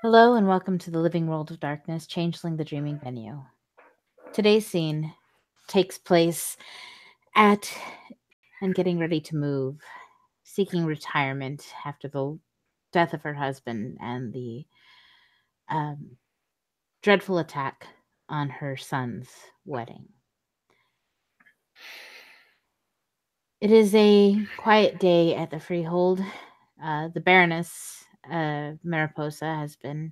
Hello and welcome to the Living World of Darkness, Changeling the Dreaming Venue. Today's scene takes place at and getting ready to move, seeking retirement after the death of her husband and the dreadful attack on her son's wedding. It is a quiet day at the Freehold. The Baroness Mariposa has been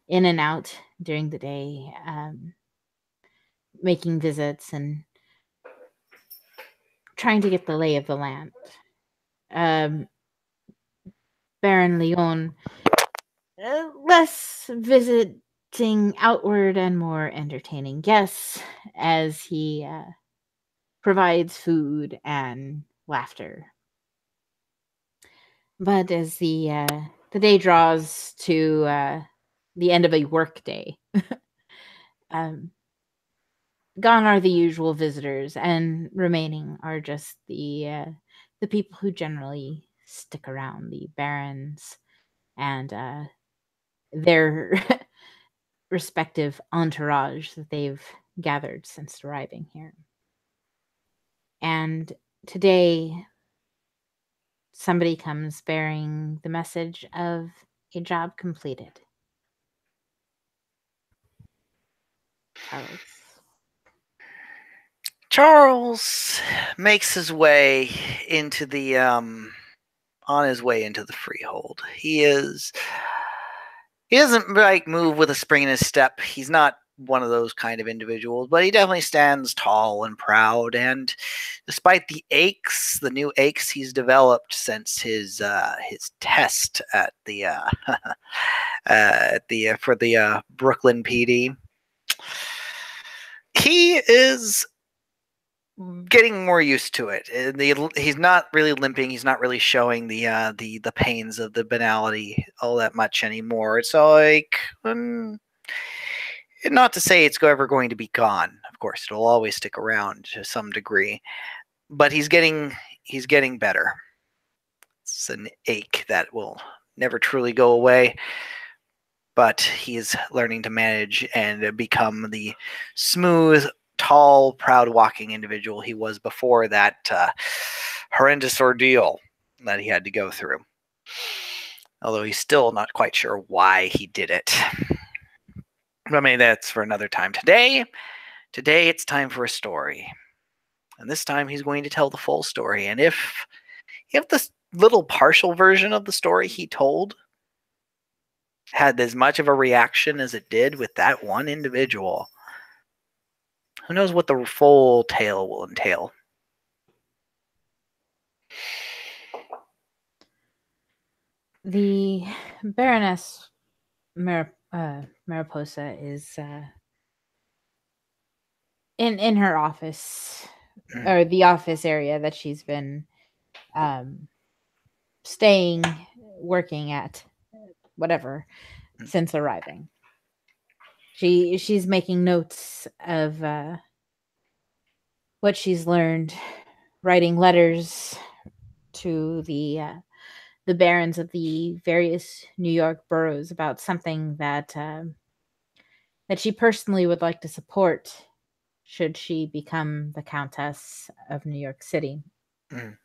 in and out during the day, making visits and trying to get the lay of the land. Baron Leon, less visiting outward and more entertaining guests as he provides food and laughter. But as the day draws to the end of a work day, gone are the usual visitors, and remaining are just the people who generally stick around, the barons and their respective entourage that they've gathered since arriving here. And today, somebody comes bearing the message of a job completed. Charles makes his way into the on his way into the Freehold. He doesn't like move with a spring in his step. He's not one of those kind of individuals, but he definitely stands tall and proud. And despite the new aches he's developed since his test at the for the Brooklyn PD, he is getting more used to it. He's not really limping. He's not really showing the pains of the banality all that much anymore. It's like not to say it's ever going to be gone. Of course, it'll always stick around to some degree, but he's getting better. It's an ache that will never truly go away, but he's learning to manage and become the smooth, tall, proud walking individual he was before that horrendous ordeal that he had to go through. Although he's still not quite sure why he did it. But maybe that's for another time. Today it's time for a story. And this time he's going to tell the full story. And if this little partial version of the story he told had as much of a reaction as it did with that one individual, who knows what the full tale will entail. The Baroness Mariposa is in her office, or the office area that she's been staying, working at, whatever, since arriving. She's making notes of what she's learned, writing letters to the barons of the various New York boroughs about something that she personally would like to support should she become the Countess of New York City. In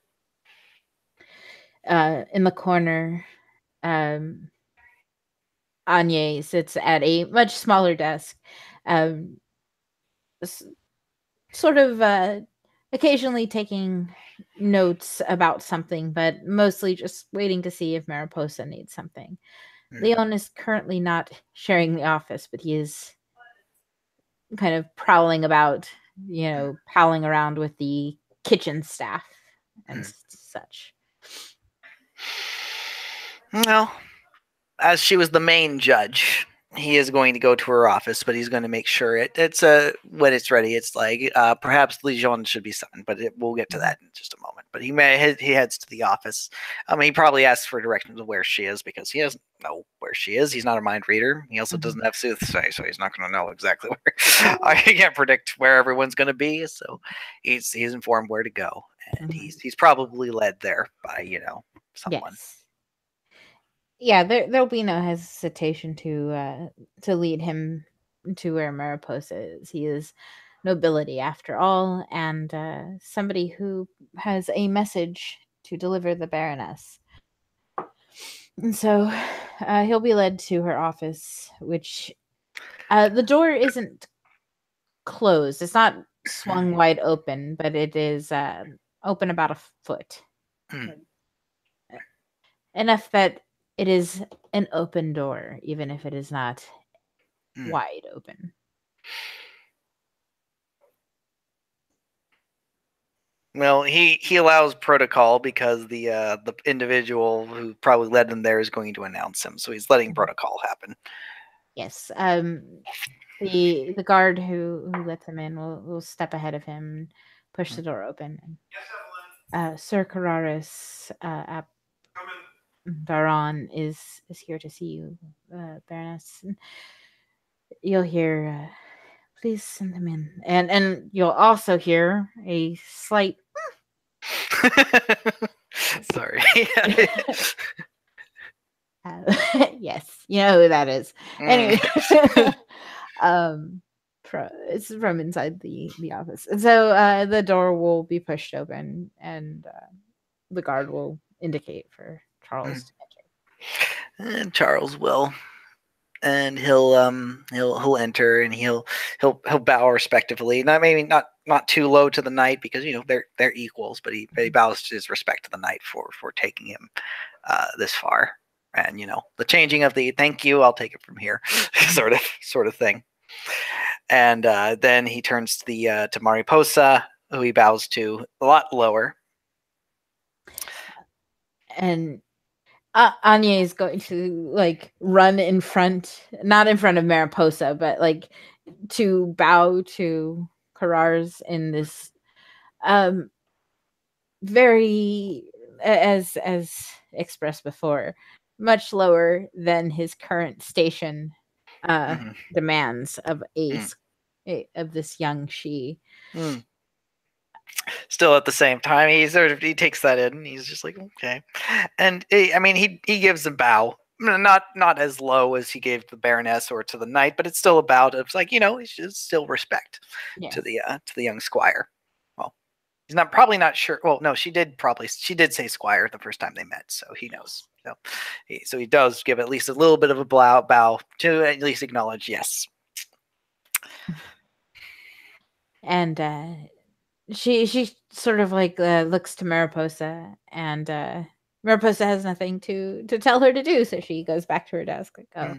the corner, Anya sits at a much smaller desk, sort of occasionally taking notes about something, but mostly just waiting to see if Mariposa needs something. Leon is currently not sharing the office, but he is kind of prowling about, palling around with the kitchen staff and such. Well, as she was the main judge, he is going to go to her office, but he's going to make sure it's when it's ready. It's like perhaps Lejeune should be summoned, but we'll get to that in just a moment. But he heads to the office. He probably asks for directions of where she is because he doesn't know where she is. He's not a mind reader. He also doesn't have soothsay, so he's not going to know exactly where. I can't predict where everyone's going to be, so he's informed where to go, and he's probably led there by someone. Yes. Yeah, there'll be no hesitation to lead him to where Mariposa is. He is nobility after all, and somebody who has a message to deliver the Baroness. And so he'll be led to her office, which the door isn't closed. It's not Mm, swung wide open, but it is open about a foot. mm, Enough that it is an open door, even if it is not mm. wide open. Well, he allows protocol because the individual who probably led them there is going to announce him, so he's letting Mhm. protocol happen. Yes. The guard who lets him in will step ahead of him and push the door open. And, Sir Carraris Baron is here to see you, Baroness. And you'll hear, please send him in, and you'll also hear a slight. Sorry. Yes, you know who that is. Mm. Anyway, um, it's from inside the office, and so the door will be pushed open, and the guard will indicate for Mm. Charles to And Charles will, and he'll enter, and he'll bow respectively. Not maybe not too low to the knight, because they're equals, but he bows his respect to the knight for taking him this far, and the changing of the thank you, I'll take it from here, sort of thing. And then he turns to Mariposa, who he bows to a lot lower. and Anya is going to like run in front, not in front of Mariposa, but like to bow to Carrars in this um very as expressed before, much lower than his current station Mm-hmm. demands of Mm. of this young she. Mm. Still at the same time, he takes that in, and he's just like, okay. And I mean, he gives a bow, not as low as he gave the Baroness or to the knight, but it's still a bow. It's like, it's just still respect Yes. to the young squire. Well, he's probably not sure. Well, no, she did say squire the first time they met, so he knows. So he does give at least a little bit of a bow to at least acknowledge yes. And she sort of like looks to Mariposa, and Mariposa has nothing to tell her to do, so she goes back to her desk like, oh.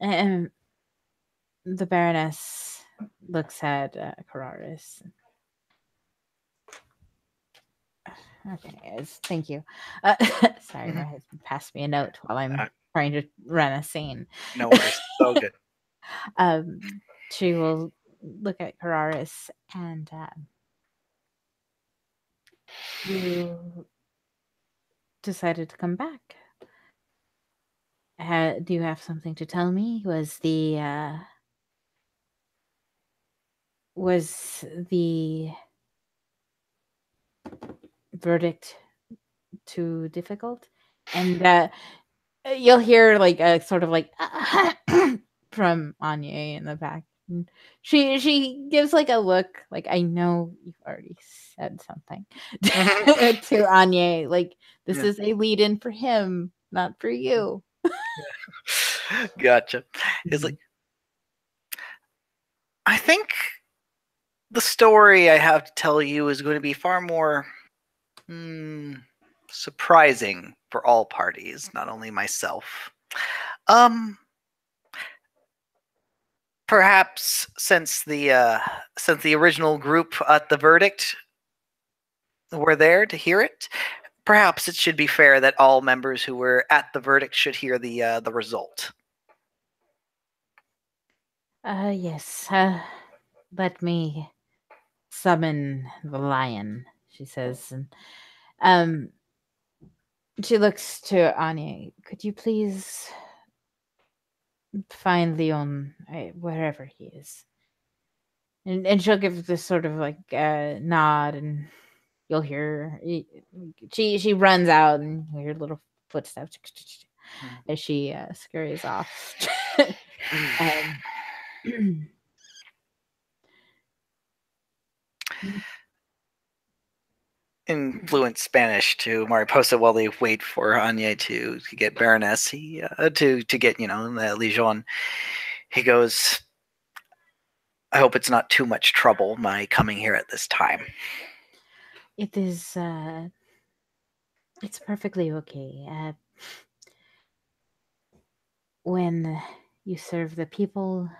And the Baroness looks at Carraris. Okay, thank you. Sorry, my husband passed me a note while I'm trying to run a scene. No worries. So good. She will look at Carraris, and you decided to come back. Do you have something to tell me? Was the verdict too difficult? And you'll hear like a sort of like from Anya in the back. And she gives like a look like, I know you've already said something to Anya. Like, this is a lead in for him, not for you. Gotcha. It's like, I think the story I have to tell you is going to be far more surprising for all parties, not only myself. Perhaps since the original group at the verdict were there to hear it, perhaps it should be fair that all members who were at the verdict should hear the result. Yes. Let me summon the lion, she says. And um she looks to Anya. Could you please find Leon wherever he is? And she'll give this sort of like nod, and you'll hear she runs out and you hear little footsteps as she scurries off. um, In fluent Spanish to Mariposa while they wait for Anya to get Baroness. He to get the Legion. He goes, I hope it's not too much trouble my coming here at this time. It is. It's perfectly okay. When you serve the people,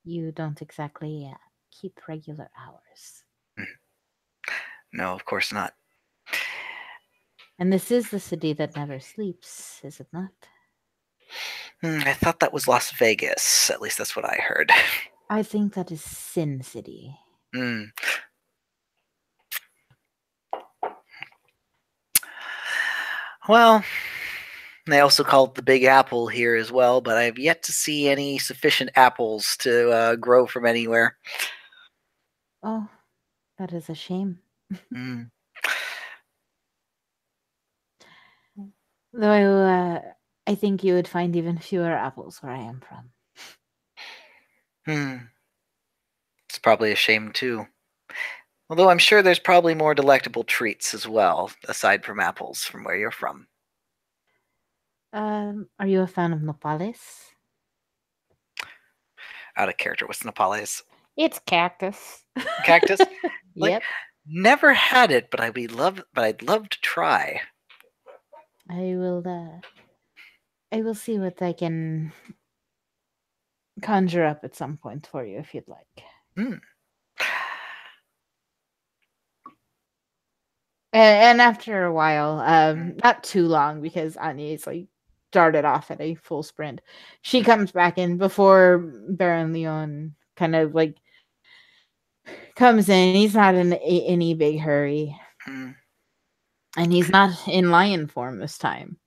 you don't exactly keep regular hours. No, of course not. And this is the city that never sleeps, is it not? I thought that was Las Vegas. At least that's what I heard. I think that is Sin City. Mm. Well, they also call it the Big Apple here as well, but I have yet to see any sufficient apples to grow from anywhere. Oh, that is a shame. Mm. Though I think you would find even fewer apples where I am from. It's probably a shame too. Although I'm sure there's probably more delectable treats as well, aside from apples, from where you're from. Are you a fan of nopales? Out of character, what's Nepalese? It's cactus. Cactus? Like, Yep. never had it, but I'd love to try. I will. I will see what I can conjure up at some point for you if you'd like. Mm. And after a while, not too long because Anya's like darted off at a full sprint. She comes back in before Baron Leon kind of like comes in. He's not in any big hurry. Mm. And he's not in lion form this time.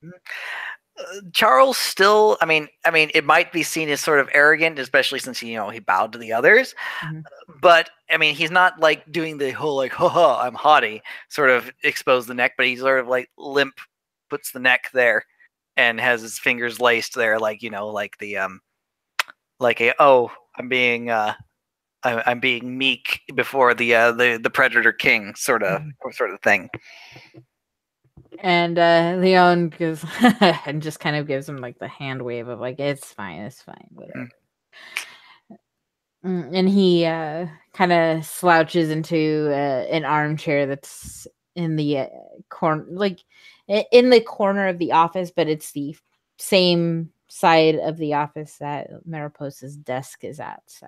Charles still, it might be seen as sort of arrogant, especially since he bowed to the others. Mm-hmm. But he's not like doing the whole like, ha ha, I'm haughty, sort of expose the neck, but he's sort of like limp, puts the neck there, and has his fingers laced there, like like the like a I'm being meek before the predator king sort of thing. And Leon goes and just kind of gives him like the hand wave of like it's fine, whatever. And he kind of slouches into an armchair that's in the corner, like in the corner of the office, but it's the same side of the office that Mariposa's desk is at. So,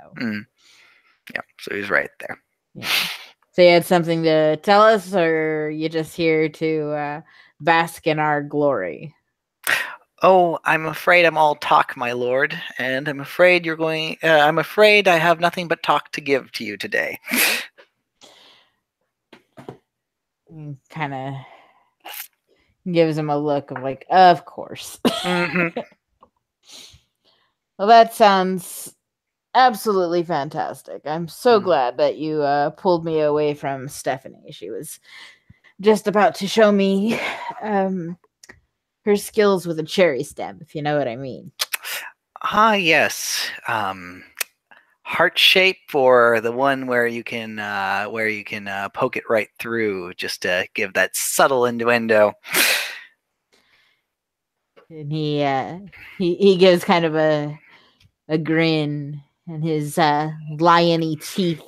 yeah, so he's right there. Yeah. So you had something to tell us, or you just here to bask in our glory? Oh, I'm afraid I'm all talk, my lord, and I'm afraid you're going. I'm afraid I have nothing but talk to give to you today. Kind of gives him a look of like, of course. Mm-hmm. Well, that sounds absolutely fantastic. I'm so glad that you pulled me away from Stephanie. She was just about to show me her skills with a cherry stem, if you know what I mean. Ah, yes. Heart shape, or the one where you can poke it right through, just to give that subtle innuendo. And he gives kind of a grin, and his liony teeth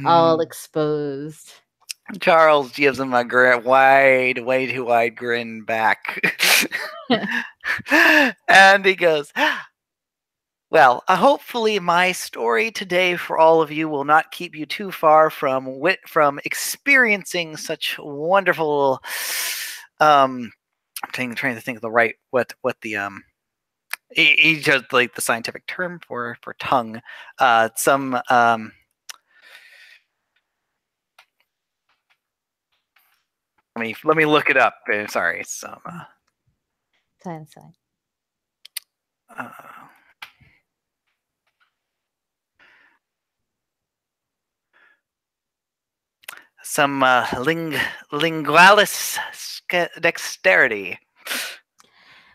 all exposed. Charles gives him a way too wide grin back. And he goes, well, hopefully my story today for all of you will not keep you too far from experiencing such wonderful I'm trying to think of the right what the he just like the scientific term for tongue. Some let me look it up. Sorry, some Fine. uh, lingualis dexterity.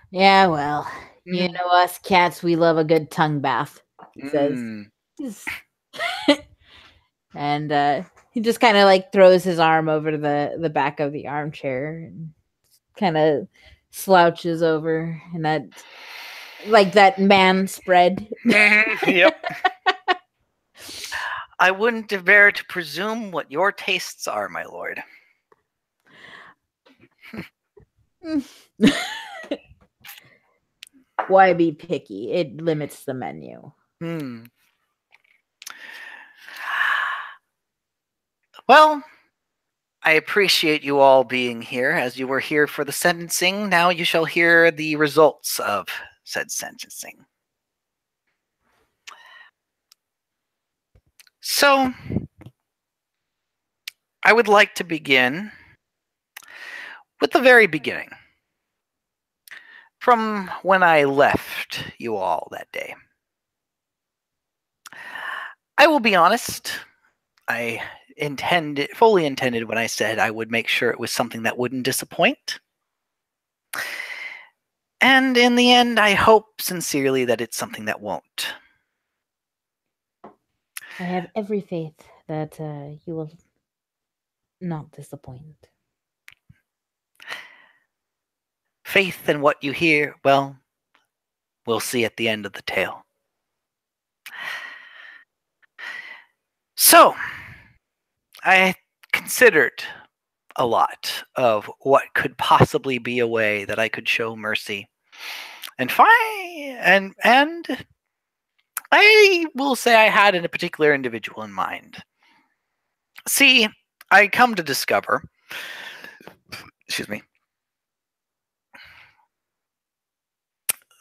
Yeah, well, you Mm. know us cats, we love a good tongue bath, he says. Mm. And he just kind of like throws his arm over to the back of the armchair and kind of slouches over and that like that man spread. Yep. I wouldn't dare to presume what your tastes are, my lord. Why be picky? It limits the menu. Hmm. Well, I appreciate you all being here, as you were here for the sentencing. Now you shall hear the results of said sentencing. So, I would like to begin with the very beginning. From when I left you all that day. I will be honest, I fully intended when I said I would make sure it was something that wouldn't disappoint. And in the end, I hope sincerely that it's something that won't. I have every faith that you will not disappoint. Faith in what you hear, well, we'll see at the end of the tale. So, I considered a lot of what could possibly be a way that I could show mercy. And I will say I had a particular individual in mind. See, I come to discover, excuse me,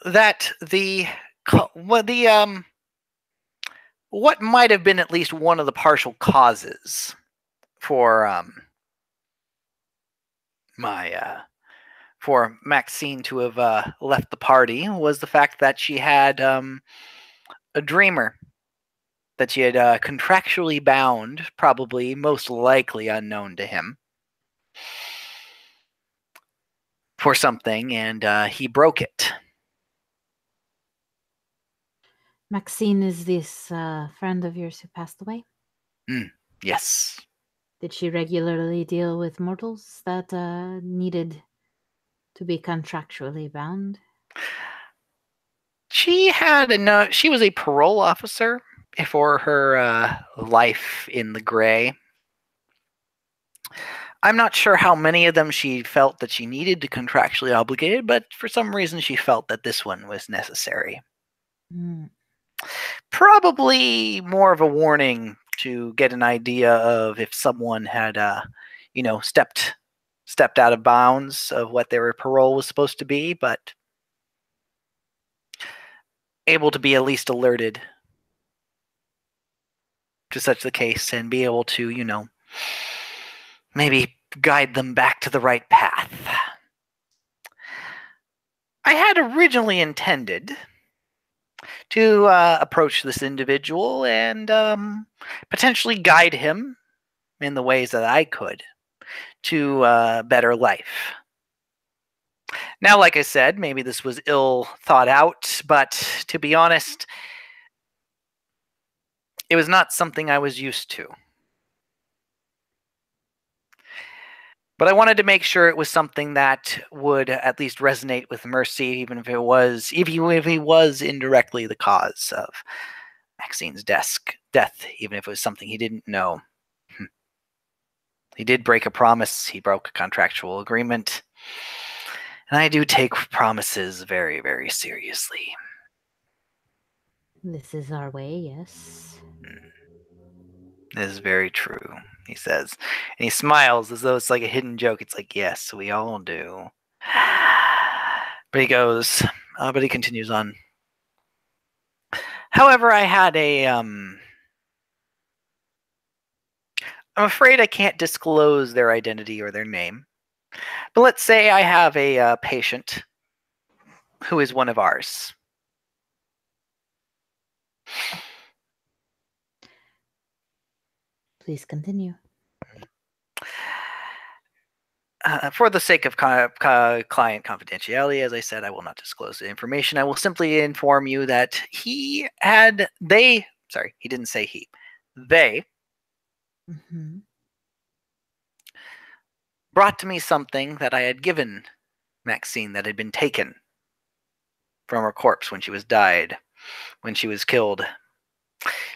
that what might have been at least one of the partial causes for for Maxine to have left the party was the fact that she had a dreamer that she had contractually bound, probably most likely unknown to him, for something, and he broke it. Maxine is this friend of yours who passed away? Yes. Did she regularly deal with mortals that needed to be contractually bound? She was a parole officer for her life in the gray. I'm not sure how many of them she felt that she needed to contractually obligated, but for some reason she felt that this one was necessary. Mm. Probably more of a warning to get an idea of if someone had, stepped out of bounds of what their parole was supposed to be, but able to be at least alerted to such the case and be able to, maybe guide them back to the right path. I had originally intended to approach this individual and potentially guide him in the ways that I could to a better life. Now, like I said, maybe this was ill thought out, but to be honest, it was not something I was used to. But I wanted to make sure it was something that would at least resonate with Mercy, even if he was indirectly the cause of Maxine's death, even if it was something he didn't know. He did break a promise. He broke a contractual agreement. And I do take promises very, very seriously. This is our way, yes. This is very true, he says. And he smiles as though it's like a hidden joke. It's like, yes, we all do. But he continues on. However, I had I'm afraid I can't disclose their identity or their name. But let's say I have a patient who is one of ours. Please continue. For the sake of client confidentiality, as I said, I will not disclose the information. I will simply inform you that he didn't say he. They brought to me something that I had given Maxine that had been taken from her corpse when she was killed.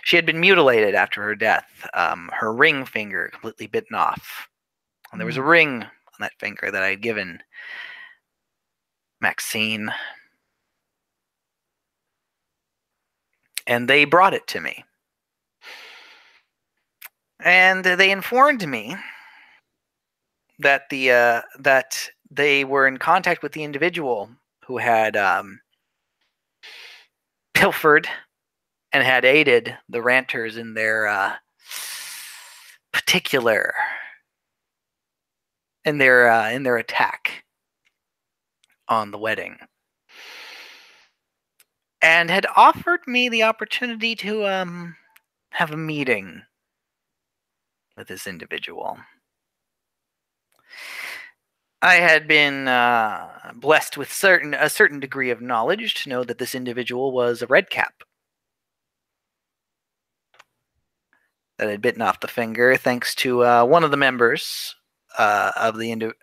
She had been mutilated after her death. Her ring finger completely bitten off. And there was a ring on that finger that I had given Maxine. And they brought it to me. And they informed me that that they were in contact with the individual who had pilfered and had aided the ranters in their in their attack on the wedding, and had offered me the opportunity to have a meeting with this individual. I had been blessed with a certain degree of knowledge to know that this individual was a redcap that had bitten off the finger, thanks to one of the members of the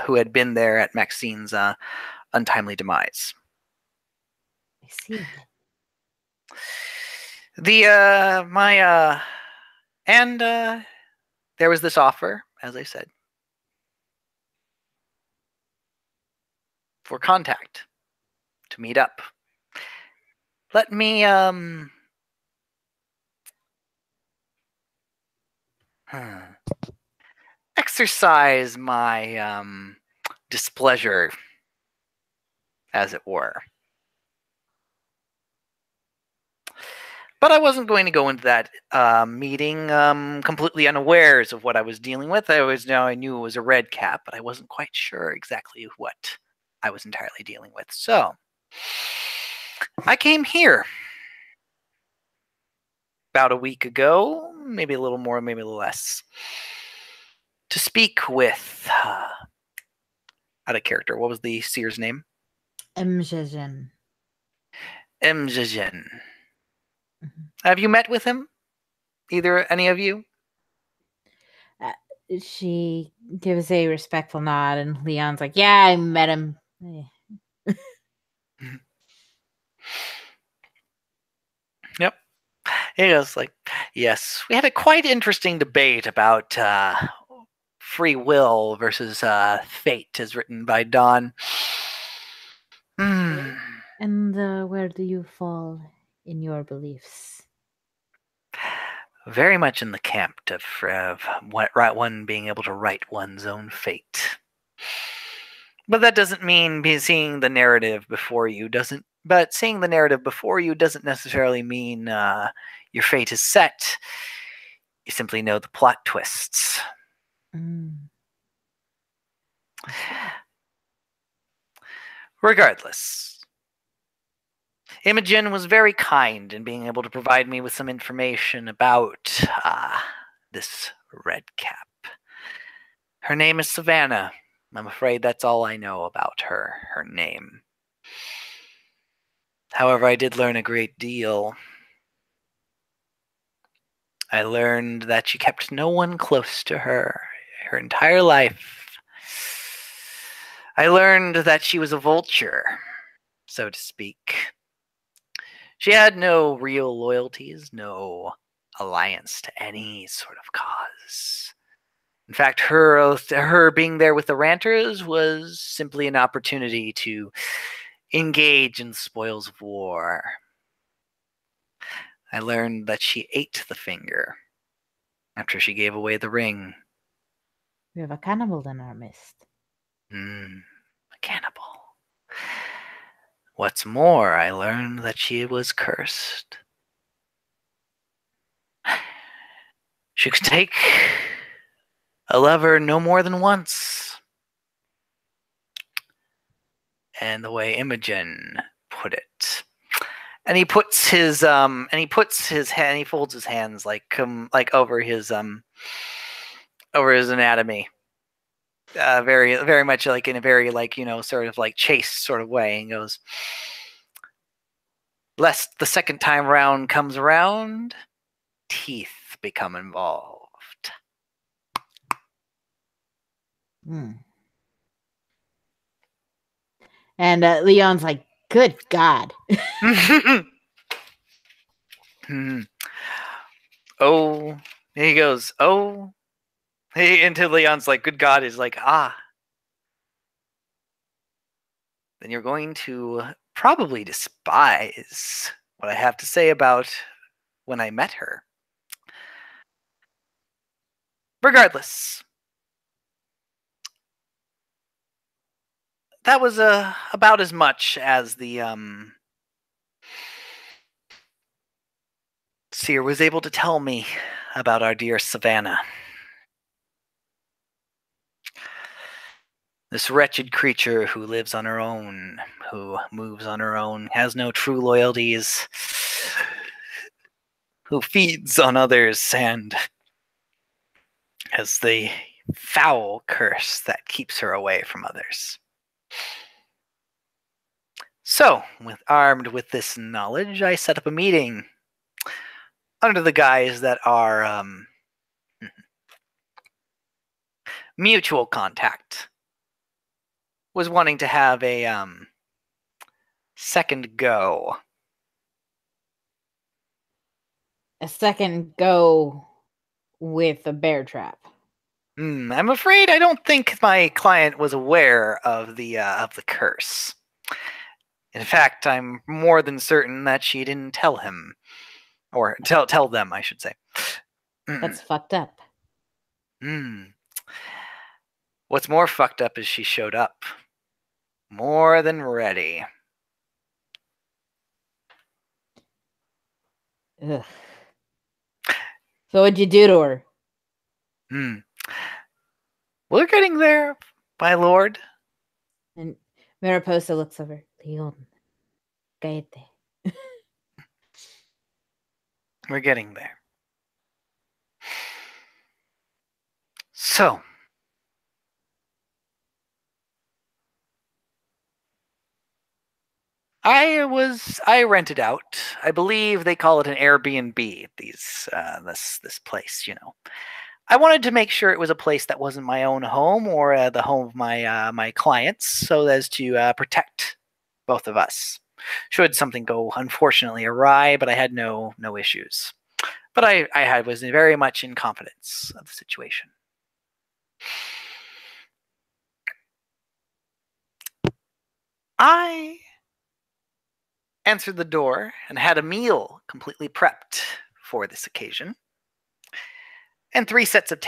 who had been there at Maxine's untimely demise. I see. There was this offer, as I said, for contact to meet up. Let me exercise my displeasure, as it were. But I wasn't going to go into that meeting completely unawares of what I was dealing with. I knew it was a red cap, but I wasn't quite sure exactly what I was entirely dealing with. So I came here about a week ago, maybe a little more, maybe a little less, to speak with out of character. What was the seer's name? Mzhezhen. Mzhezhen. Have you met with him? Any of you? She gives a respectful nod, and Leon's like, "Yeah, I met him." Yep. He goes like, "Yes, we had a quite interesting debate about free will versus fate, as written by Don." And where do you fall in your beliefs? Very much in the camp of one being able to write one's own fate. But that doesn't mean seeing the narrative before you doesn't. But seeing the narrative before you doesn't necessarily mean your fate is set. You simply know the plot twists. Regardless, Imogen was very kind in being able to provide me with some information about this red cap. Her name is Savannah. I'm afraid that's all I know about her name. However, I did learn a great deal. I learned that she kept no one close to her entire life. I learned that she was a vulture, so to speak. She had no real loyalties, no alliance to any sort of cause. In fact, her being there with the Ranters was simply an opportunity to engage in the spoils of war. I learned that she ate the finger after she gave away the ring. We have a cannibal in our midst. A cannibal. What's more, I learned that she was cursed. She could take a lover no more than once. And the way Imogen put it. And he puts his he folds his hands like over his over his anatomy. Very, very much like in a very sort of like chase sort of way, and goes, "Lest the second time round comes around, teeth become involved." And Leon's like, "Good God." Oh, he goes, "Oh." Until Leon's like, "Good God," is like, "Ah." Then you're going to probably despise what I have to say about when I met her. Regardless, that was about as much as the seer was able to tell me about our dear Savannah. This wretched creature who lives on her own, who moves on her own, has no true loyalties, who feeds on others, and has the foul curse that keeps her away from others. So, armed with this knowledge, I set up a meeting under the guise that our mutual contact was wanting to have a second go. A second go with a bear trap. I'm afraid I don't think my client was aware of the curse. In fact, I'm more than certain that she didn't tell him, or tell them, I should say. That's fucked up. What's more fucked up is she showed up, more than ready. Ugh. So what'd you do to her? We're getting there, my lord. And Mariposa looks over. Leon, cállate. We're getting there. So, I rented out. I believe they call it an Airbnb. This place, I wanted to make sure it was a place that wasn't my own home or the home of my clients, so as to protect both of us. Should something go unfortunately awry, but I had no issues. But I was very much in confidence of the situation. I answered the door and had a meal completely prepped for this occasion, and three sets of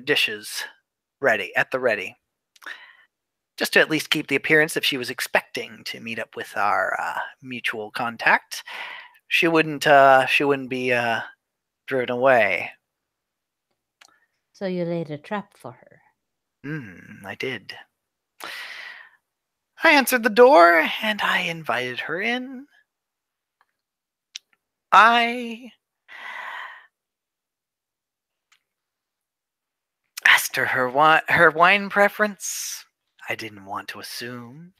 dishes ready, just to at least keep the appearance if she was expecting to meet up with our mutual contact, she wouldn't be driven away. So you laid a trap for her. I did. I answered the door and I invited her in. I asked her wine preference. I didn't want to assume,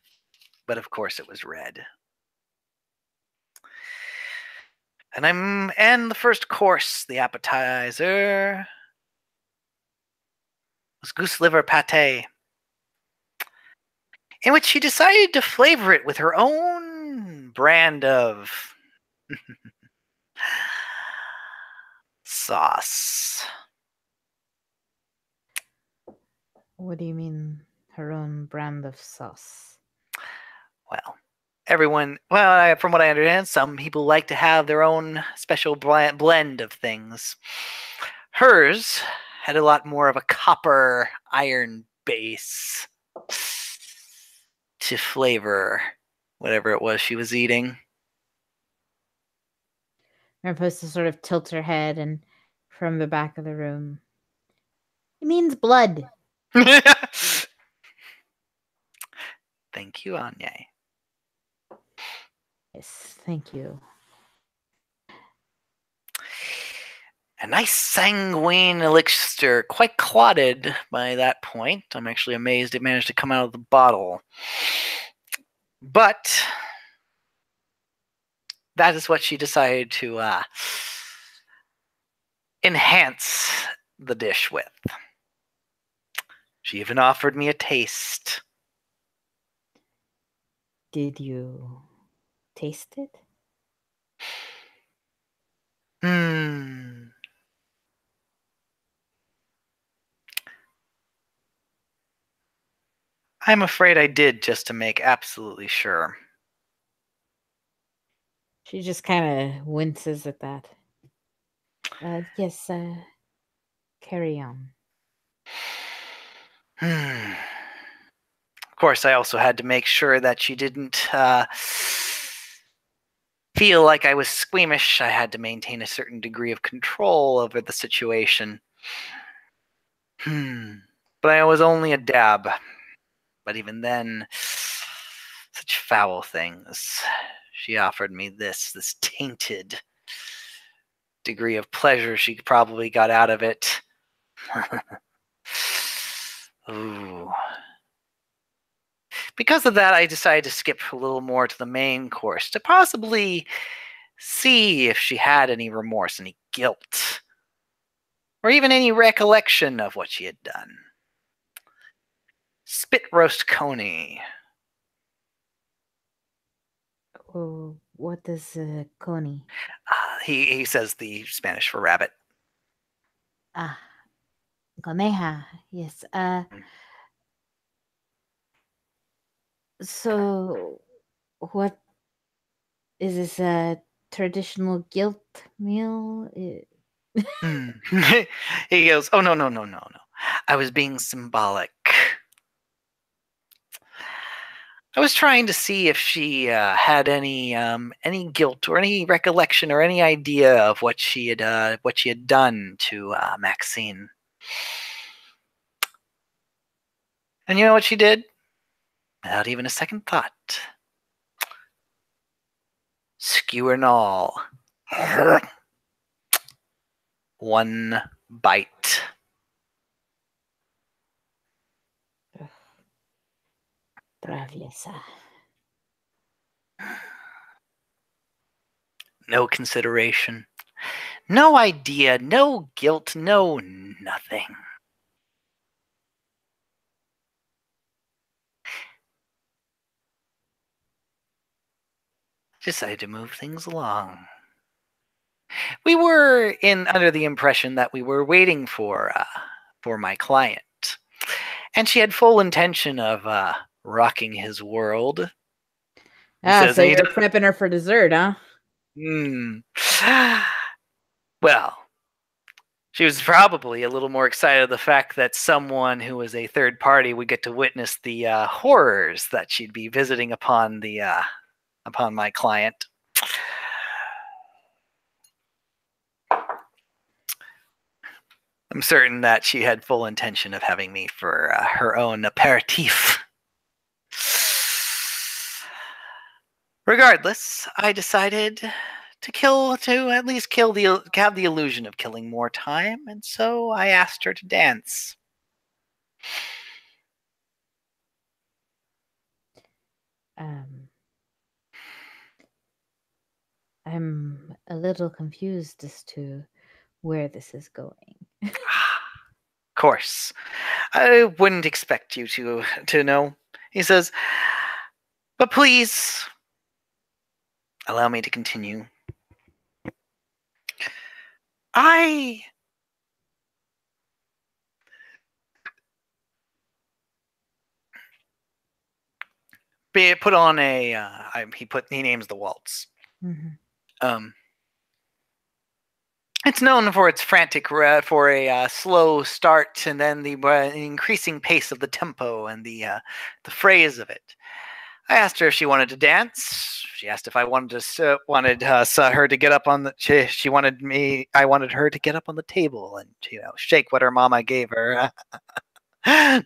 but of course it was red. And the first course, the appetizer, was goose liver pate, in which she decided to flavor it with her own brand of sauce. What do you mean, her own brand of sauce? Well, from what I understand, some people like to have their own special blend of things. Hers had a lot more of a copper iron base to flavor whatever it was she was eating. Mariposa sort of tilts her head and from the back of the room. It means blood. Thank you, Anya. Yes, thank you. A nice sanguine elixir, quite clotted by that point. I'm actually amazed it managed to come out of the bottle. But that is what she decided to enhance the dish with. She even offered me a taste. Did you taste it? I'm afraid I did, just to make absolutely sure. She just kind of winces at that. Yes, carry on. Of course, I also had to make sure that she didn't feel like I was squeamish. I had to maintain a certain degree of control over the situation. But I was only a dab. But even then, such foul things. She offered me this tainted degree of pleasure she probably got out of it. Ooh. Because of that, I decided to skip a little more to the main course to possibly see if she had any remorse, any guilt, or even any recollection of what she had done. Spit roast coney. Oh, what is coney? He says the Spanish for rabbit. Ah, coneja. Yes. So, what is this a traditional guilt meal? He goes, "Oh no. I was being symbolic. I was trying to see if she had any guilt or any recollection or any idea of what she had done to Maxine. And you know what she did? Without even a second thought. Skewer and all. One bite. Traviesa. No consideration. No idea. No guilt. No nothing. Decided to move things along. We were under the impression that we were waiting for my client, and she had full intention of rocking his world. He says, So you're prepping her for dessert, huh? Well, she was probably a little more excited of the fact that someone who was a third party would get to witness the horrors that she'd be visiting upon my client. I'm certain that she had full intention of having me for her own aperitif. Regardless, I decided to at least have the illusion of killing more time, and so I asked her to dance. I'm a little confused as to where this is going. Of course. I wouldn't expect you to know. He says, but please, allow me to continue. I put on he names the waltz. Mm-hmm. It's known for its frantic, for a slow start, and then the increasing pace of the tempo and the phrase of it. I asked her if she wanted to dance. She asked if I wanted her to get up on the. She wanted me. I wanted her to get up on the table and shake what her mama gave her.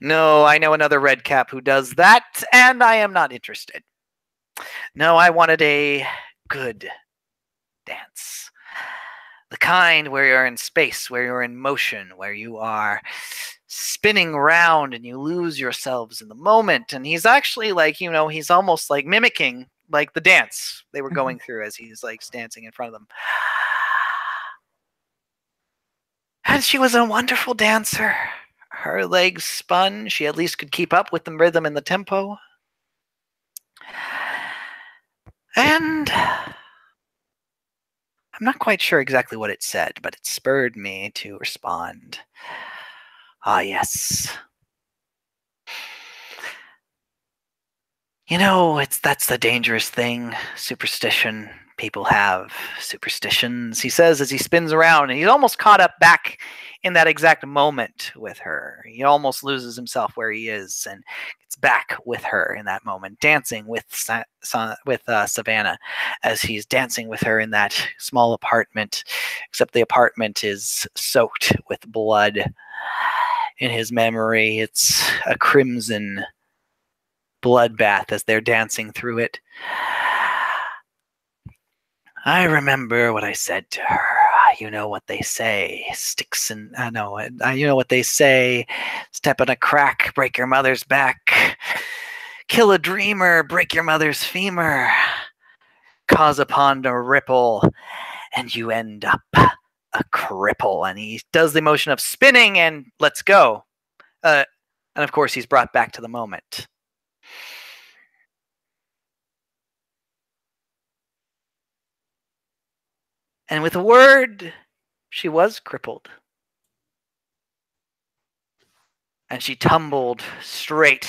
No, I know another red cap who does that, and I am not interested. No, I wanted a good dance. The kind where you're in space, where you're in motion, where you are spinning around and you lose yourselves in the moment. And he's actually like, he's almost like mimicking like the dance they were going through as he's like dancing in front of them. And she was a wonderful dancer. Her legs spun. She at least could keep up with the rhythm and the tempo. And I'm not quite sure exactly what it said, but it spurred me to respond. Ah, yes. That's the dangerous thing. Superstition. People have superstitions, he says as he spins around, and he's almost caught up back in that exact moment with her. He almost loses himself where he is and gets back with her in that moment, dancing with Savannah as he's dancing with her in that small apartment, except the apartment is soaked with blood. In his memory, it's a crimson bloodbath as they're dancing through it. I remember what I said to her. You know what they say. Sticks and you know what they say. Step in a crack, break your mother's back. Kill a dreamer, break your mother's femur. Cause a pond to ripple, and you end up a cripple. And he does the motion of spinning and let's go. And of course, he's brought back to the moment. And with a word, she was crippled. And she tumbled straight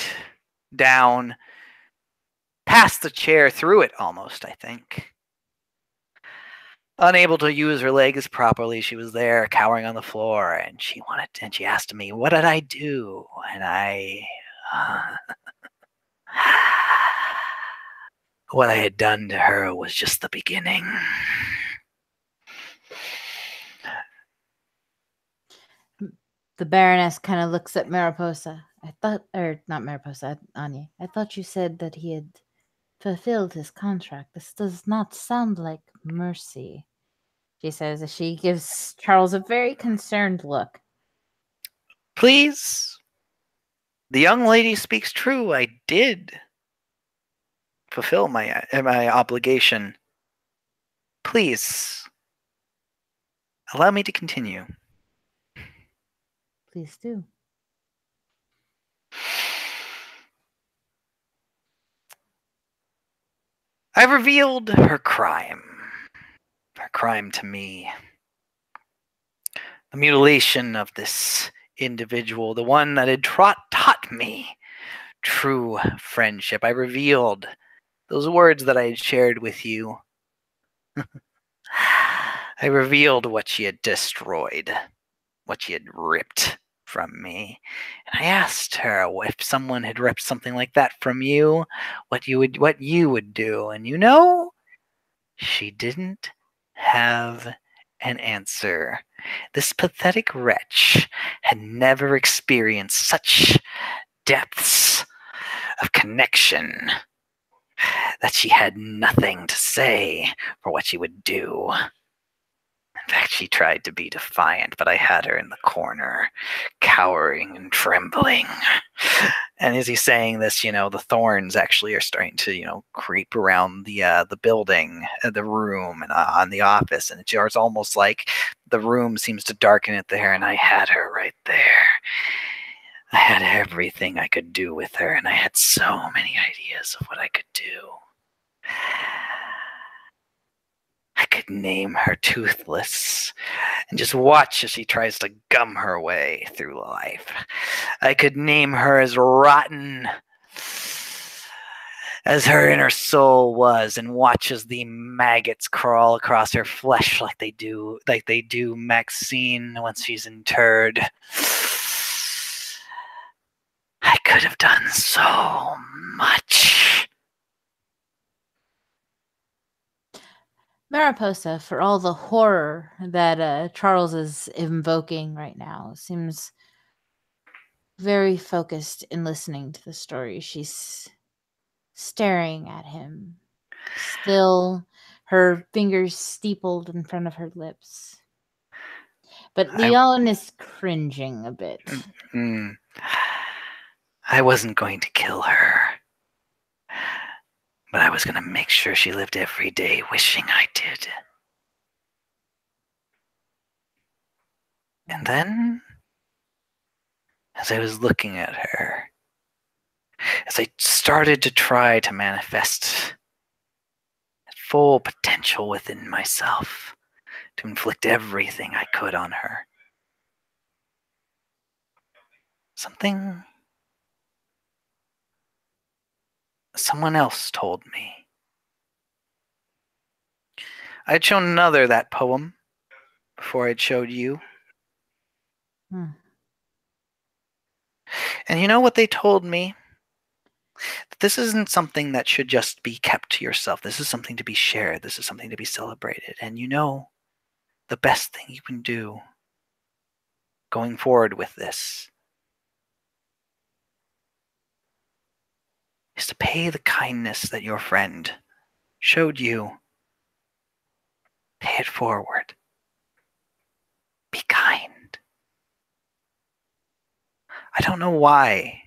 down, past the chair, through it almost, I think. Unable to use her legs properly, she was there, cowering on the floor, and she asked me, what did I do? And what I had done to her was just the beginning. The Baroness kind of looks at Mariposa. Not Mariposa, Anya. I thought you said that he had fulfilled his contract. This does not sound like mercy, she says as she gives Charles a very concerned look. Please, the young lady speaks true. I did fulfill my obligation. Please, allow me to continue. Please do. I revealed her crime to me. The mutilation of this individual, the one that had taught me true friendship. I revealed those words that I had shared with you. I revealed what she had destroyed, what she had ripped from me. And I asked her if someone had ripped something like that from you, what you would do. And she didn't have an answer. This pathetic wretch had never experienced such depths of connection that she had nothing to say for what she would do. In fact, she tried to be defiant, but I had her in the corner, cowering and trembling. And as he's saying this, the thorns actually are starting to, creep around the building, the room, and on the office. And it's almost like the room seems to darken it there. And I had her right there. I had everything I could do with her, and I had so many ideas of what I could do. I could name her Toothless and just watch as she tries to gum her way through life. I could name her as rotten as her inner soul was and watch as the maggots crawl across her flesh like they do Maxine once she's interred. I could have done so much. Mariposa, for all the horror that Charles is invoking right now, seems very focused in listening to the story. She's staring at him, still, her fingers steepled in front of her lips. But Leon is cringing a bit. I wasn't going to kill her, but I was going to make sure she lived every day wishing I did. And then, as I was looking at her, as I started to try to manifest full potential within myself to inflict everything I could on her, someone else told me. I'd shown another that poem before I'd showed you. And you know what they told me? That this isn't something that should just be kept to yourself. This is something to be shared. This is something to be celebrated. And you know, the best thing you can do going forward with this is to pay the kindness that your friend showed you. Pay it forward. Be kind. I don't know why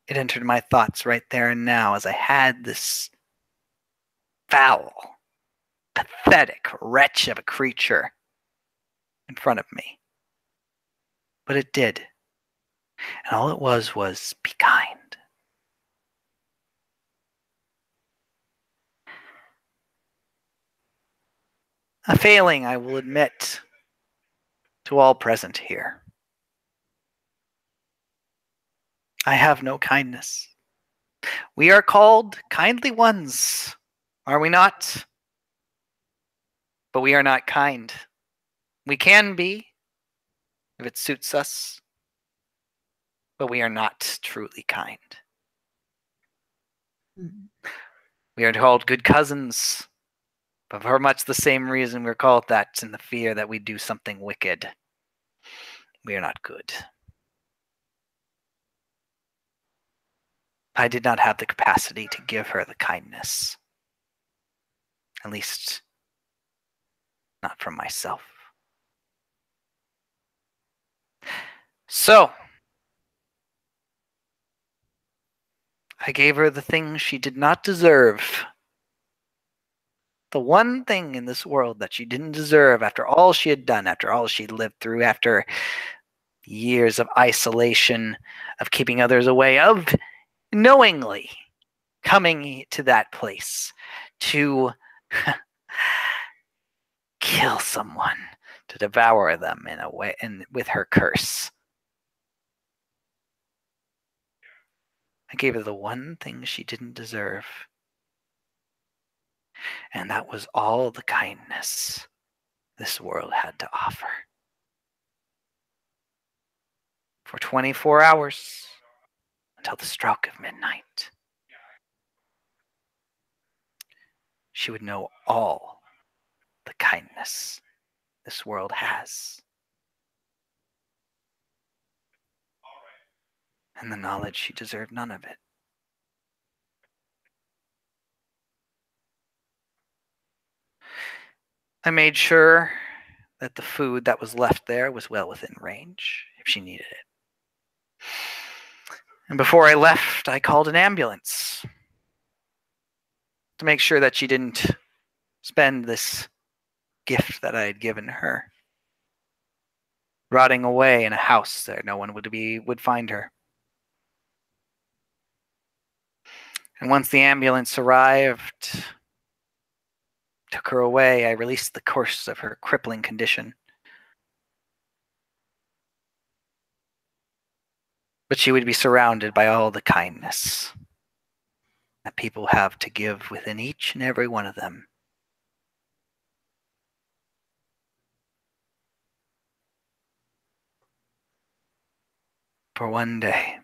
it entered my thoughts right there and now as I had this foul, pathetic wretch of a creature in front of me. But it did. And all it was be kind. A failing, I will admit, to all present here. I have no kindness. We are called kindly ones, are we not? But we are not kind. We can be, if it suits us, but we are not truly kind. We are called good cousins, but for much the same reason we're called that, in the fear that we do something wicked. We are not good. I did not have the capacity to give her the kindness. At least, not from myself. So, I gave her the thing she did not deserve. The one thing in this world that she didn't deserve after all she had done, after all she'd lived through, after years of isolation, of keeping others away, of knowingly coming to that place to kill someone, to devour them in a way, and with her curse. I gave her the one thing she didn't deserve. And that was all the kindness this world had to offer. For 24 hours, until the stroke of midnight, she would know all the kindness this world has. And the knowledge she deserved none of it. I made sure that the food that was left there was well within range if she needed it. And before I left, I called an ambulance to make sure that she didn't spend this gift that I had given her rotting away in a house that no one would find her. And once the ambulance arrived, took her away, I released the curse of her crippling condition. But she would be surrounded by all the kindness that people have to give within each and every one of them. For one day.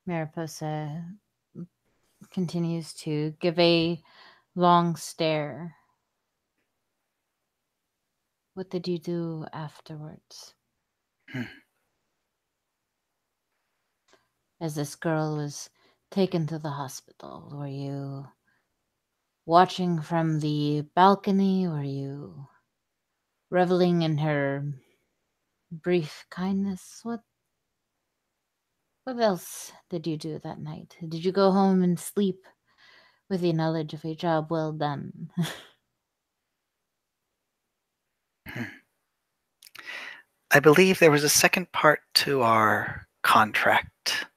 Mariposa continues to give a long stare. What did you do afterwards? as this girl was taken to the hospital? Were you watching from the balcony? Were you reveling in her brief kindness? What else did you do that night? Did you go home and sleep with the knowledge of a job well done? I believe there was a second part to our contract,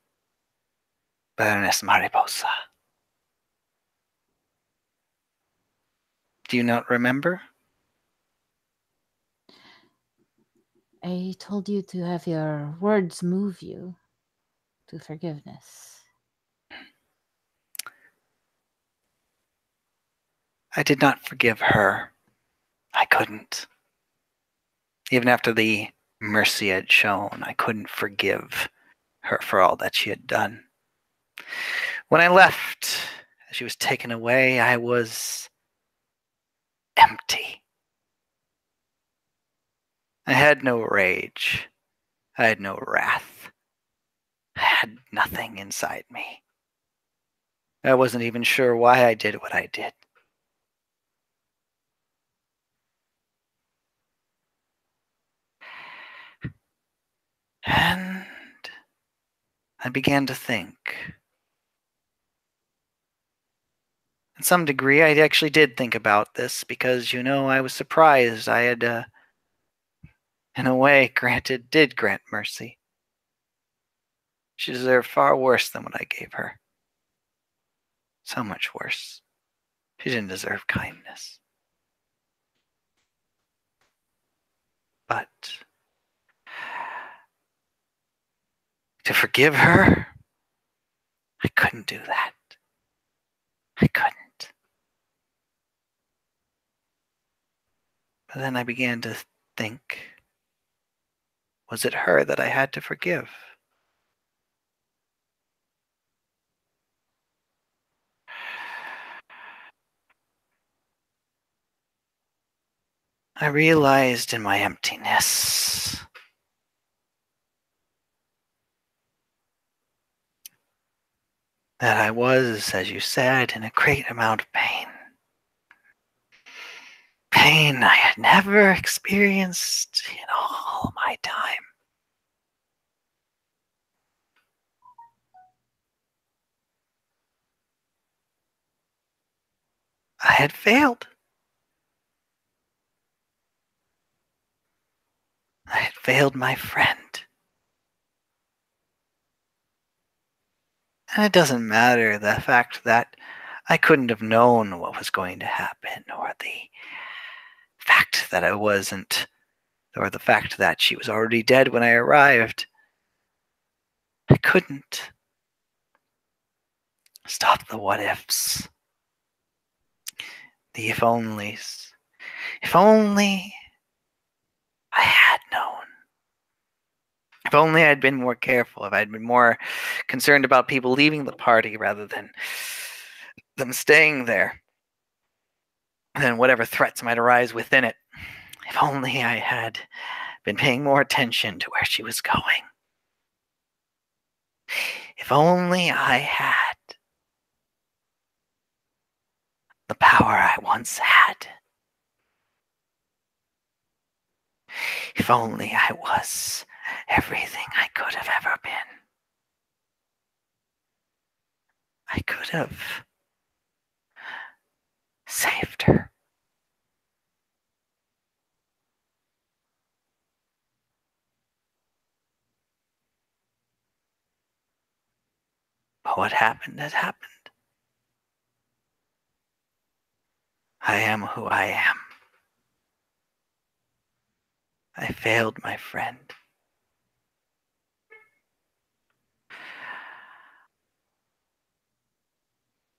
Baroness Mariposa. Do you not remember? I told you to have your words move you to forgiveness. I did not forgive her. I couldn't. Even after the mercy had shown, I couldn't forgive her for all that she had done. When I left, as she was taken away, I was empty. I had no rage. I had no wrath. I had nothing inside me. I wasn't even sure why I did what I did. And I began to think. In some degree, I actually did think about this because, I was surprised I had, in a way, did grant mercy. She deserved far worse than what I gave her. So much worse. She didn't deserve kindness. But to forgive her, I couldn't do that. I couldn't. But then I began to think, was it her that I had to forgive? I realized in my emptiness that I was, as you said, in a great amount of pain. Pain I had never experienced in all my time. I had failed. I had failed my friend. And it doesn't matter the fact that I couldn't have known what was going to happen, or the fact that I wasn't, or the fact that she was already dead when I arrived. I couldn't stop the what ifs, the if onlys. If only I had known. If only I'd been more careful, if I'd been more concerned about people leaving the party rather than them staying there, than whatever threats might arise within it. If only I had been paying more attention to where she was going. If only I had the power I once had. If only I was everything I could have ever been. I could have saved her. But what happened has happened. I am who I am. I failed my friend.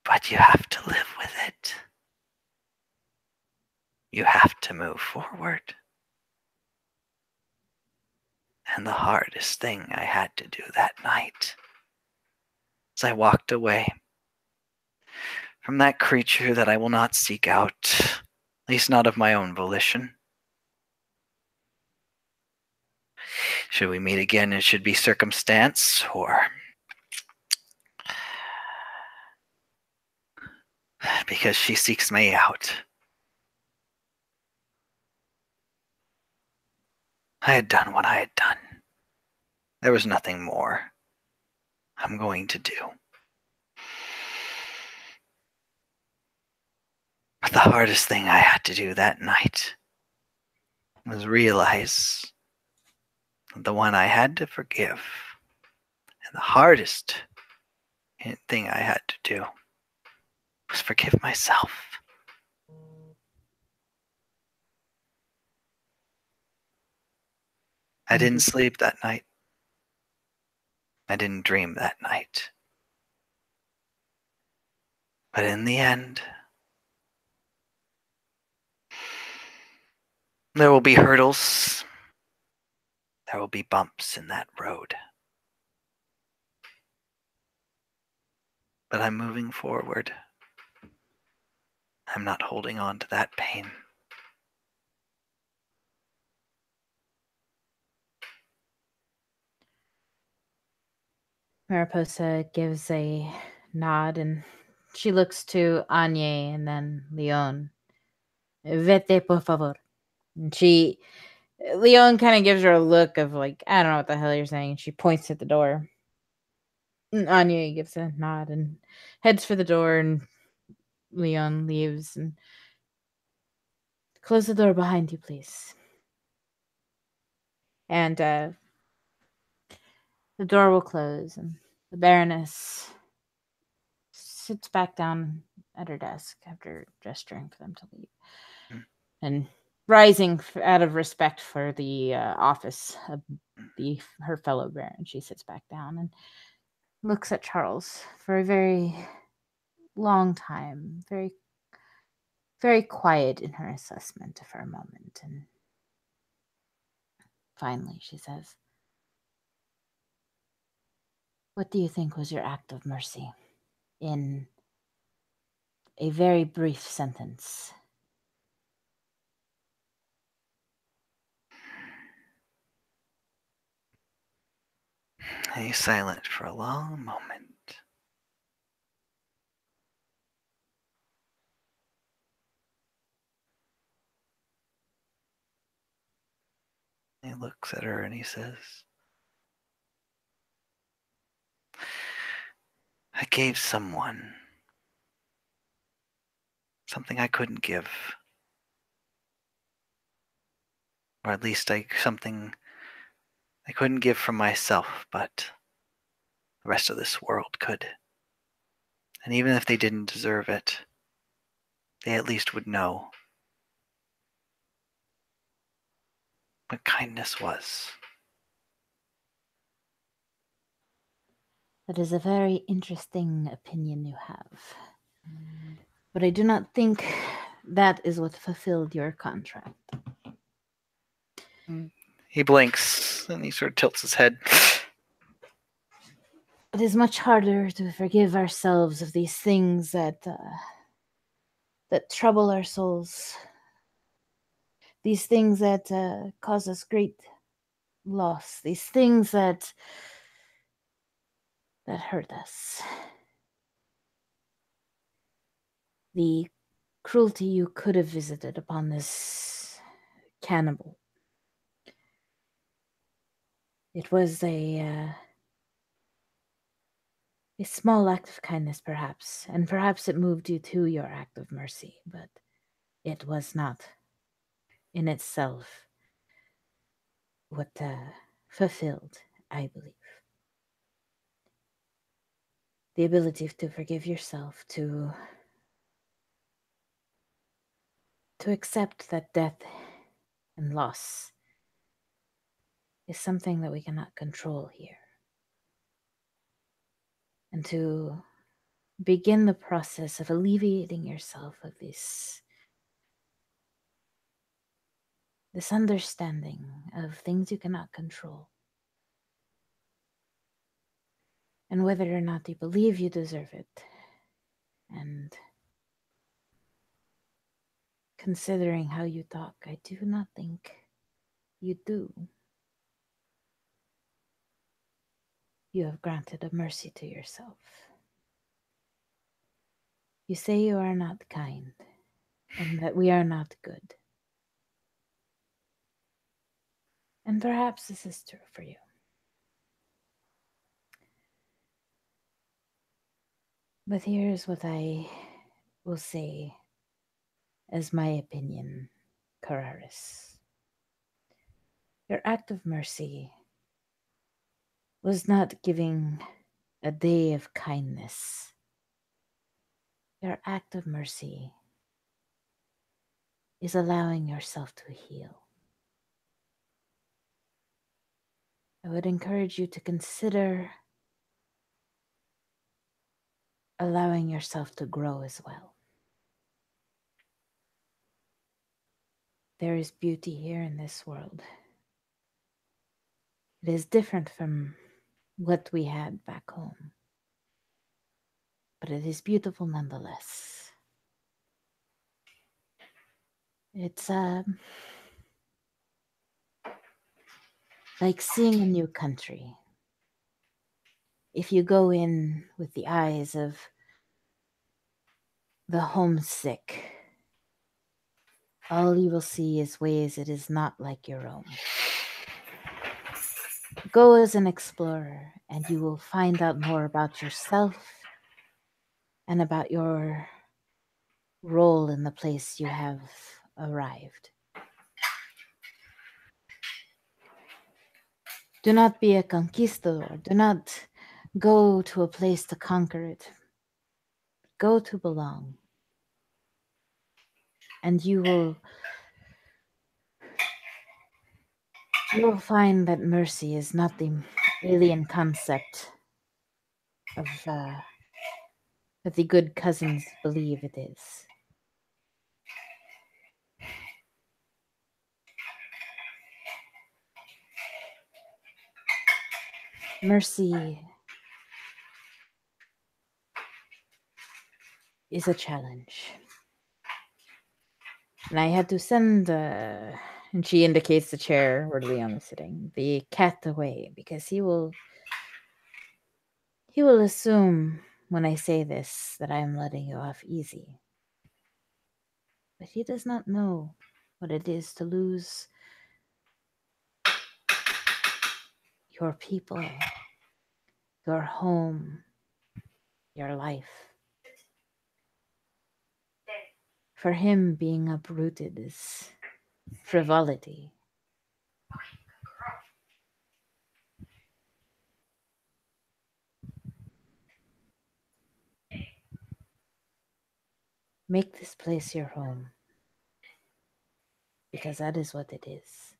But you have to live with it. You have to move forward. And the hardest thing I had to do that night, as I walked away from that creature that I will not seek out, at least not of my own volition. Should we meet again, it should be circumstance, or because she seeks me out. I had done what I had done. There was nothing more I'm going to do. But the hardest thing I had to do that night was realize that the one I had to forgive, and the hardest thing I had to do, was forgive myself. I didn't sleep that night. I didn't dream that night. But in the end, there will be hurdles. There will be bumps in that road. But I'm moving forward. I'm not holding on to that pain. Mariposa gives a nod and she looks to Anye and then Leon. Vete, por favor. And Leon kind of gives her a look of like, I don't know what the hell you're saying. And she points at the door. And Anye gives a nod and heads for the door, and Leon leaves and close the door behind you, please. And the door will close, and the Baroness sits back down at her desk after gesturing for them to leave. And rising out of respect for the office of her fellow Baron, she sits back down and looks at Charles for a very long time, very, very quiet in her assessment for a moment. And finally, she says, "What do you think was your act of mercy?" In a very brief sentence. And he's silent for a long moment. He looks at her and he says, I gave someone something I couldn't give. Or at least something I couldn't give from myself, but the rest of this world could. And even if they didn't deserve it, they at least would know what kindness was. That is a very interesting opinion you have. But I do not think that is what fulfilled your contract. He blinks and he sort of tilts his head. It is much harder to forgive ourselves of these things that trouble our souls. These things that cause us great loss. These things that hurt us. The cruelty you could have visited upon this cannibal. It was a small act of kindness, perhaps, and perhaps it moved you to your act of mercy, but it was not in itself what fulfilled, I believe. The ability to forgive yourself, to accept that death and loss is something that we cannot control here. And to begin the process of alleviating yourself of this understanding of things you cannot control. And whether or not you believe you deserve it. And considering how you talk, I do not think you do. You have granted a mercy to yourself. You say you are not kind, and that we are not good. And perhaps this is true for you. But here's what I will say as my opinion, Cararis. Your act of mercy was not giving a day of kindness. Your act of mercy is allowing yourself to heal. I would encourage you to consider allowing yourself to grow as well. There is beauty here in this world. It is different from what we had back home, but it is beautiful nonetheless. It's like seeing a new country. If you go in with the eyes of the homesick, all you will see is ways it is not like your own. Go as an explorer, and you will find out more about yourself and about your role in the place you have arrived. Do not be a conquistador. Do not go to a place to conquer it. Go to belong. And you will find that mercy is not the alien concept of that the good cousins believe it is. Mercy is a challenge. And I had to send, and she indicates the chair where Leon is sitting, the cat away, because he will assume when I say this that I am letting you off easy. But he does not know what it is to lose your people, your home, your life. For him, being uprooted is frivolity. Make this place your home, because that is what it is.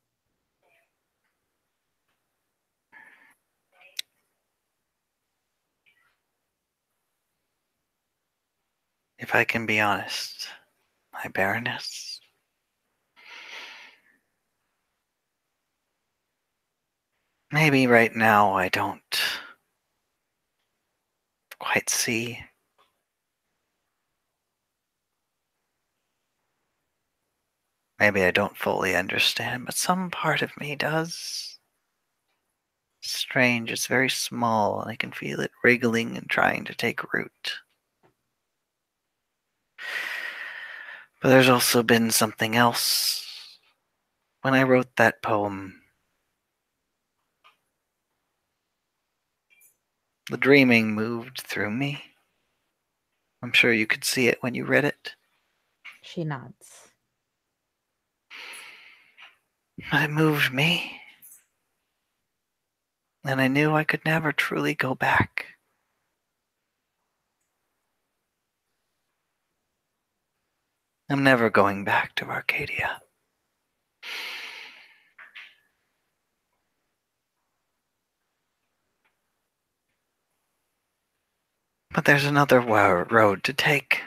If I can be honest, my Baroness, maybe right now I don't quite see. Maybe I don't fully understand, but some part of me does. Strange, it's very small, and I can feel it wriggling and trying to take root. But there's also been something else. When I wrote that poem, the dreaming moved through me. I'm sure you could see it when you read it. She nods. But it moved me. And I knew I could never truly go back. I'm never going back to Arcadia. But there's another road to take.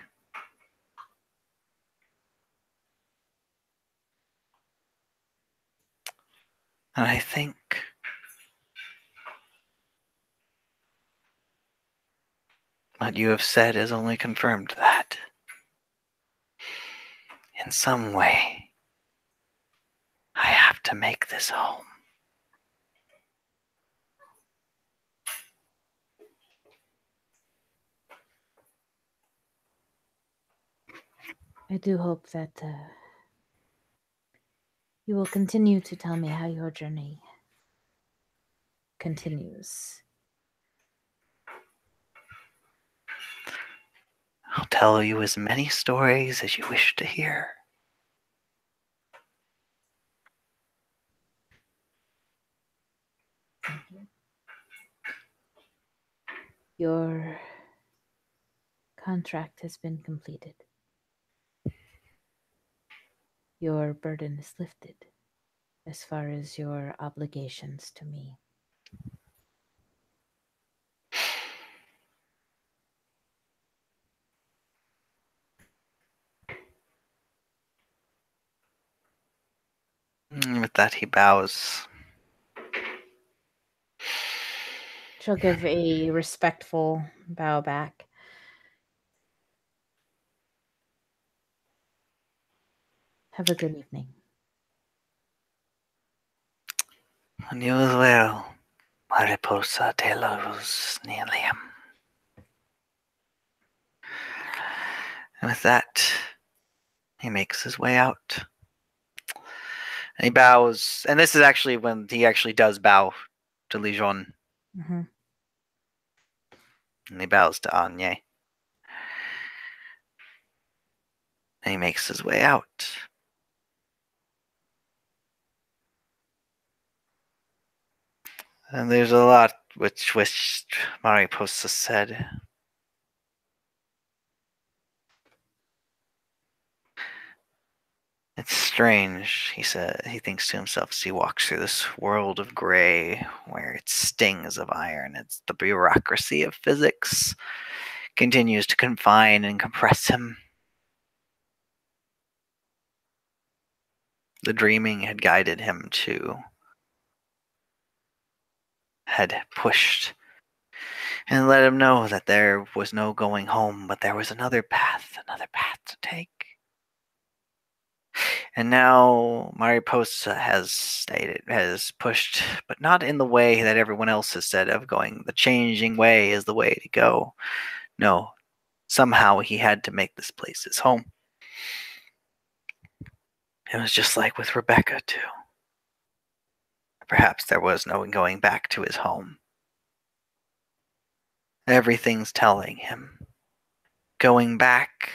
And I think what you have said has only confirmed that. In some way, I have to make this home. I do hope that you will continue to tell me how your journey continues. I'll tell you as many stories as you wish to hear. Your contract has been completed. Your burden is lifted as far as your obligations to me. With that, he bows. She'll give a respectful bow back. Have a good evening. And you as well, Mariposa de los Nilium. And with that, he makes his way out. And he bows. And this is actually when he actually does bow to Lijon. Mm-hmm. And he bows to Anye. And he makes his way out. And there's a lot which Mariposa said. It's strange, he said. He thinks to himself as he walks through this world of gray, where its stings of iron, it's the bureaucracy of physics, continues to confine and compress him. The dreaming had guided him to, had pushed and let him know that there was no going home, but there was another path to take. And now Mariposa has pushed, but not in the way that everyone else has said of going, the changing way is the way to go. No, somehow he had to make this place his home. It was just like with Rebecca, too. Perhaps there was no going back to his home. Everything's telling him going back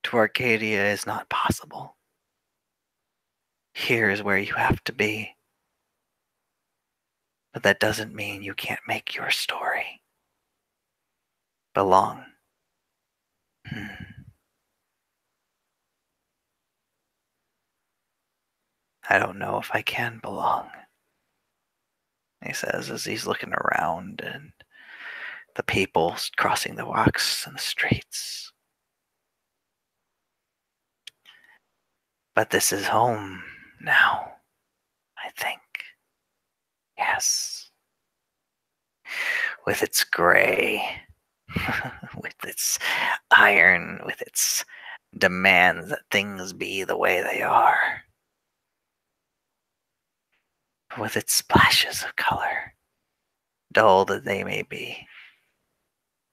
to Arcadia is not possible. Here is where you have to be. But that doesn't mean you can't make your story belong. I don't know if I can belong, he says as he's looking around and the people crossing the walks and the streets. But this is home now, I think. Yes. With its gray, with its iron, with its demands that things be the way they are, with its splashes of color, dull that they may be,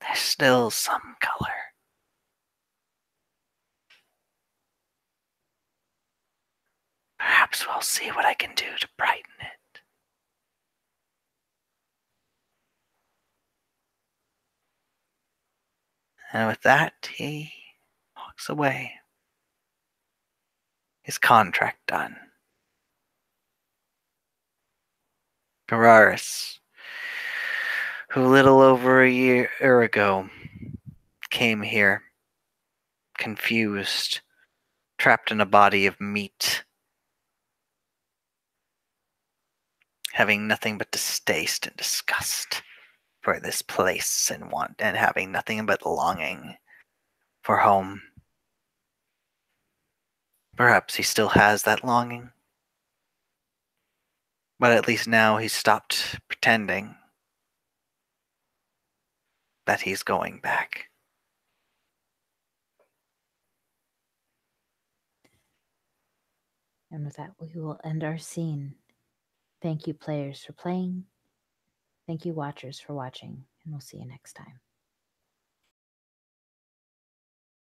there's still some color. Perhaps we'll see what I can do to brighten it. And with that, he walks away. His contract done. Gararis, who little over a year ago came here, confused, trapped in a body of meat, having nothing but distaste and disgust for this place and having nothing but longing for home. Perhaps he still has that longing, but at least now he's stopped pretending that he's going back. And with that, we will end our scene. Thank you, players, for playing. Thank you, watchers, for watching, and we'll see you next time.